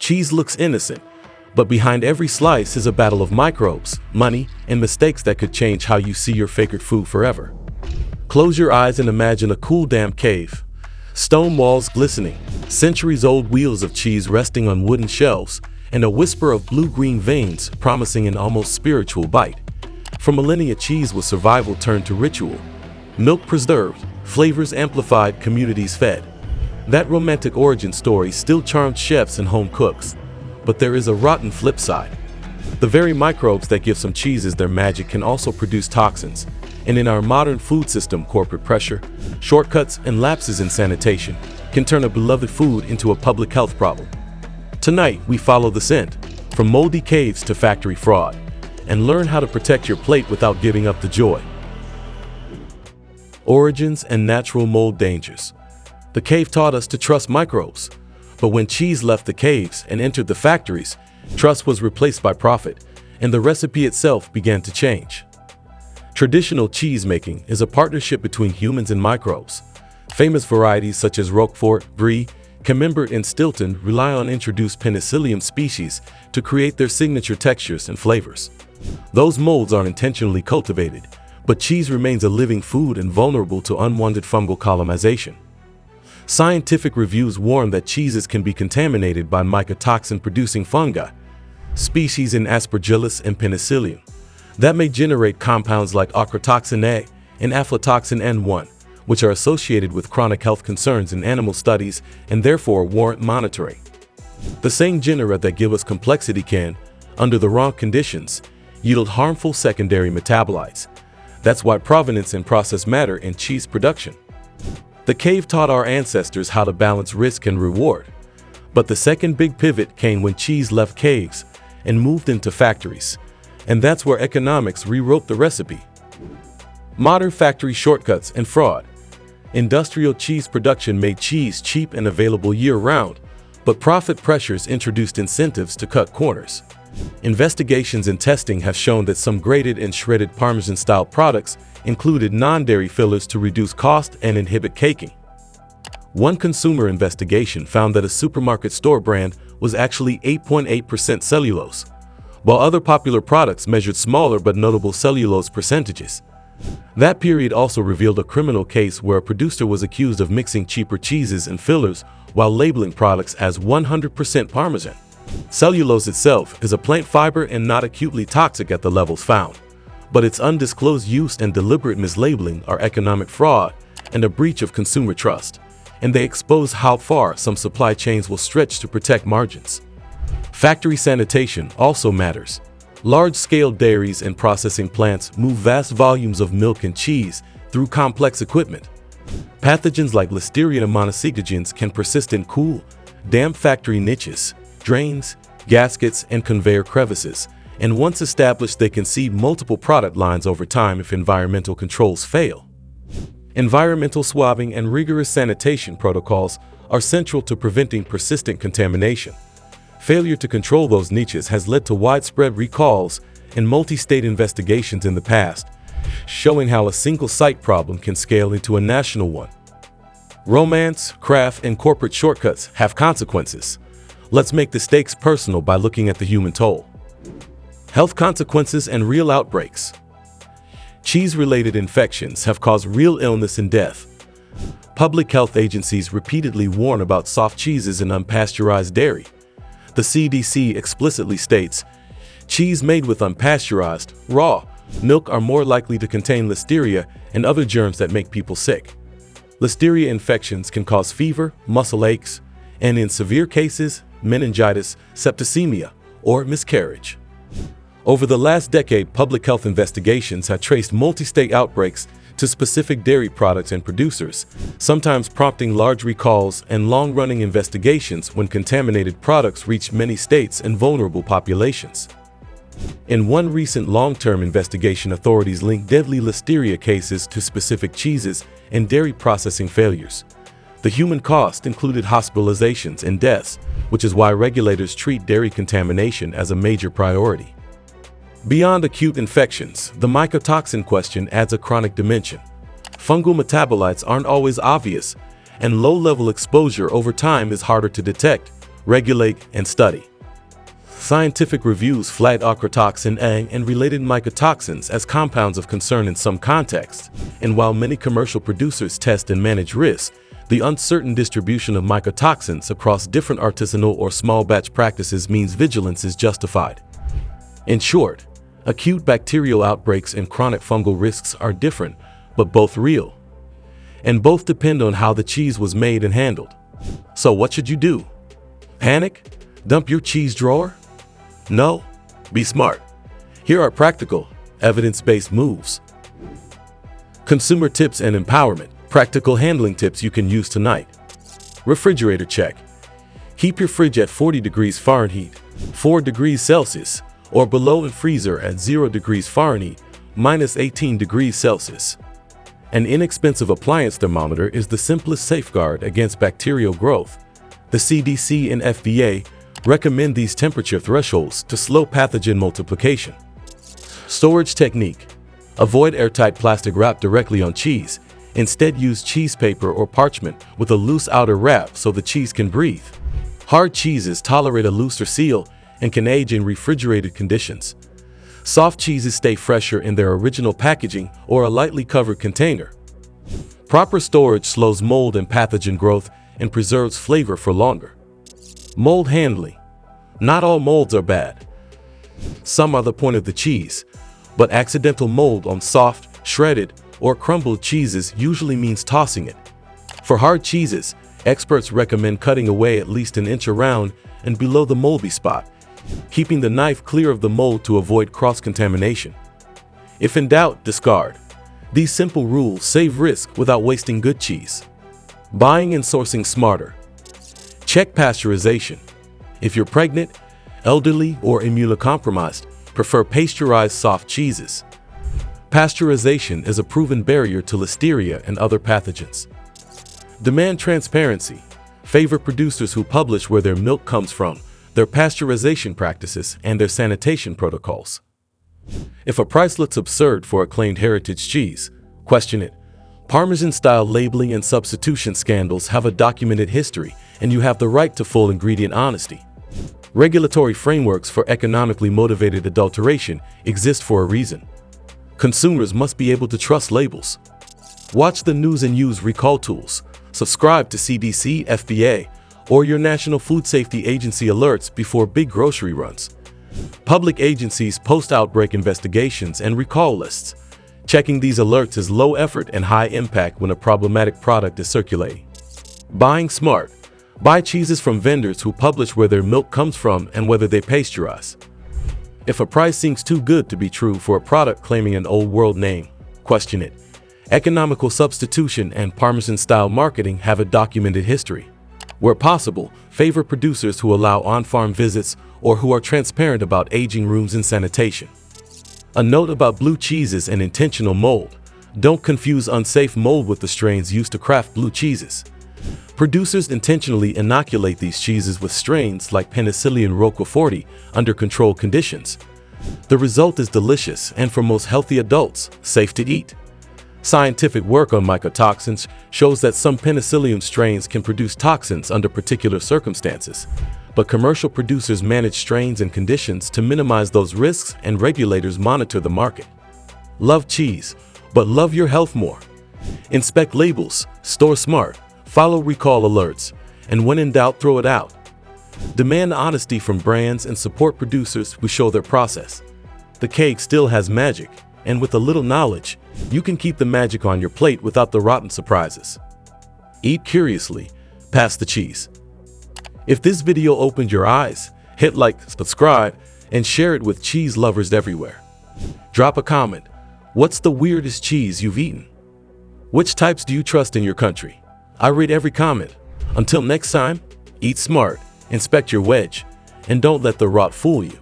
Cheese looks innocent, but behind every slice is a battle of microbes, money, and mistakes that could change how you see your favorite food forever. Close your eyes and imagine a cool, damp cave. Stone walls glistening, centuries-old wheels of cheese resting on wooden shelves, and a whisper of blue-green veins promising an almost spiritual bite. For millennia, cheese was survival turned to ritual. Milk preserved, flavors amplified, communities fed. That romantic origin story still charms chefs and home cooks. But there is a rotten flip side. The very microbes that give some cheeses their magic can also produce toxins. And in our modern food system, corporate pressure, shortcuts, and lapses in sanitation can turn a beloved food into a public health problem. Tonight, we follow the scent, from moldy caves to factory fraud, and learn how to protect your plate without giving up the joy. Origins and natural mold dangers. The cave taught us to trust microbes, but when cheese left the caves and entered the factories, trust was replaced by profit, and the recipe itself began to change. Traditional cheese making is a partnership between humans and microbes. Famous varieties such as Roquefort, Brie, Camembert, and Stilton rely on introduced penicillium species to create their signature textures and flavors. Those molds are intentionally cultivated, but cheese remains a living food and vulnerable to unwanted fungal colonization. Scientific reviews warn that cheeses can be contaminated by mycotoxin-producing fungi, species in Aspergillus and Penicillium, that may generate compounds like ochratoxin A and aflatoxin N1, which are associated with chronic health concerns in animal studies and therefore warrant monitoring. The same genera that give us complexity can, under the wrong conditions, yield harmful secondary metabolites. That's why provenance and process matter in cheese production. The cave taught our ancestors how to balance risk and reward. But the second big pivot came when cheese left caves and moved into factories. And that's where economics rewrote the recipe. Modern factory shortcuts and fraud. Industrial cheese production made cheese cheap and available year-round, but profit pressures introduced incentives to cut corners. Investigations and testing have shown that some grated and shredded Parmesan-style products included non-dairy fillers to reduce cost and inhibit caking. One consumer investigation found that a supermarket store brand was actually 8.8% cellulose, while other popular products measured smaller but notable cellulose percentages. That period also revealed a criminal case where a producer was accused of mixing cheaper cheeses and fillers while labeling products as 100% Parmesan. Cellulose itself is a plant fiber and not acutely toxic at the levels found, but its undisclosed use and deliberate mislabeling are economic fraud and a breach of consumer trust, and they expose how far some supply chains will stretch to protect margins. Factory sanitation also matters. Large-scale dairies and processing plants move vast volumes of milk and cheese through complex equipment. Pathogens like Listeria monocytogenes can persist in cool, damp factory niches, drains, gaskets, and conveyor crevices, and once established, they can seed multiple product lines over time if environmental controls fail. Environmental swabbing and rigorous sanitation protocols are central to preventing persistent contamination. Failure to control those niches has led to widespread recalls and multi-state investigations in the past, showing how a single site problem can scale into a national one. Romance, craft, and corporate shortcuts have consequences. Let's make the stakes personal by looking at the human toll. Health consequences and real outbreaks. Cheese-related infections have caused real illness and death. Public health agencies repeatedly warn about soft cheeses and unpasteurized dairy. The CDC explicitly states, cheese made with unpasteurized, raw milk are more likely to contain Listeria and other germs that make people sick. Listeria infections can cause fever, muscle aches, and in severe cases, meningitis, septicemia, or miscarriage. Over the last decade, public health investigations have traced multi-state outbreaks to specific dairy products and producers, sometimes prompting large recalls and long-running investigations when contaminated products reach many states and vulnerable populations. In one recent long-term investigation, authorities linked deadly Listeria cases to specific cheeses and dairy processing failures. The human cost included hospitalizations and deaths, which is why regulators treat dairy contamination as a major priority. Beyond acute infections, the mycotoxin question adds a chronic dimension. Fungal metabolites aren't always obvious, and low-level exposure over time is harder to detect, regulate, and study. Scientific reviews flag ochratoxin A and related mycotoxins as compounds of concern in some contexts, and while many commercial producers test and manage risks, the uncertain distribution of mycotoxins across different artisanal or small batch practices means vigilance is justified. In short, acute bacterial outbreaks and chronic fungal risks are different, but both real. And both depend on how the cheese was made and handled. So what should you do? Panic? Dump your cheese drawer? No, be smart. Here are practical, evidence-based moves. Consumer tips and empowerment. Practical handling tips you can use tonight. Refrigerator check. Keep your fridge at 40 degrees Fahrenheit, 4 degrees Celsius, or below, and freezer at 0 degrees Fahrenheit, minus 18 degrees Celsius. An inexpensive appliance thermometer is the simplest safeguard against bacterial growth. The CDC and FDA recommend these temperature thresholds to slow pathogen multiplication. Storage technique. Avoid airtight plastic wrap directly on cheese. Instead, use cheese paper or parchment with a loose outer wrap so the cheese can breathe. Hard cheeses tolerate a looser seal and can age in refrigerated conditions. Soft cheeses stay fresher in their original packaging or a lightly covered container. Proper storage slows mold and pathogen growth and preserves flavor for longer. Mold handling. Not all molds are bad. Some are the point of the cheese, but accidental mold on soft, shredded, or crumbled cheeses usually means tossing it. For hard cheeses, experts recommend cutting away at least an inch around and below the moldy spot, keeping the knife clear of the mold to avoid cross-contamination. If in doubt, discard. These simple rules save risk without wasting good cheese. Buying and sourcing smarter. Check pasteurization. If you're pregnant, elderly, or immunocompromised, prefer pasteurized soft cheeses. Pasteurization is a proven barrier to listeria and other pathogens. Demand transparency. Favor producers who publish where their milk comes from, their pasteurization practices, and their sanitation protocols. If a price looks absurd for acclaimed heritage cheese, question it. Parmesan-style labeling and substitution scandals have a documented history, and you have the right to full ingredient honesty. Regulatory frameworks for economically motivated adulteration exist for a reason. Consumers must be able to trust labels. Watch the news and use recall tools. Subscribe to CDC, FDA, or your National Food Safety Agency alerts before big grocery runs. Public agencies post outbreak investigations and recall lists. Checking these alerts is low effort and high impact when a problematic product is circulating. Buying smart. Buy cheeses from vendors who publish where their milk comes from and whether they pasteurize. If a price seems too good to be true for a product claiming an old world name, question it. Economical substitution and Parmesan-style marketing have a documented history. Where possible, favor producers who allow on-farm visits or who are transparent about aging rooms and sanitation. A note about blue cheeses and intentional mold. Don't confuse unsafe mold with the strains used to craft blue cheeses. Producers intentionally inoculate these cheeses with strains like Penicillium roqueforti under controlled conditions. The result is delicious and, for most healthy adults, safe to eat. Scientific work on mycotoxins shows that some Penicillium strains can produce toxins under particular circumstances, but commercial producers manage strains and conditions to minimize those risks, and regulators monitor the market. Love cheese, but love your health more. Inspect labels, store smart, follow recall alerts, and when in doubt, throw it out. Demand honesty from brands and support producers who show their process. The cake still has magic, and with a little knowledge, you can keep the magic on your plate without the rotten surprises. Eat curiously, pass the cheese. If this video opened your eyes, hit like, subscribe, and share it with cheese lovers everywhere. Drop a comment. What's the weirdest cheese you've eaten? Which types do you trust in your country? I read every comment. Until next time, eat smart, inspect your wedge, and don't let the rot fool you.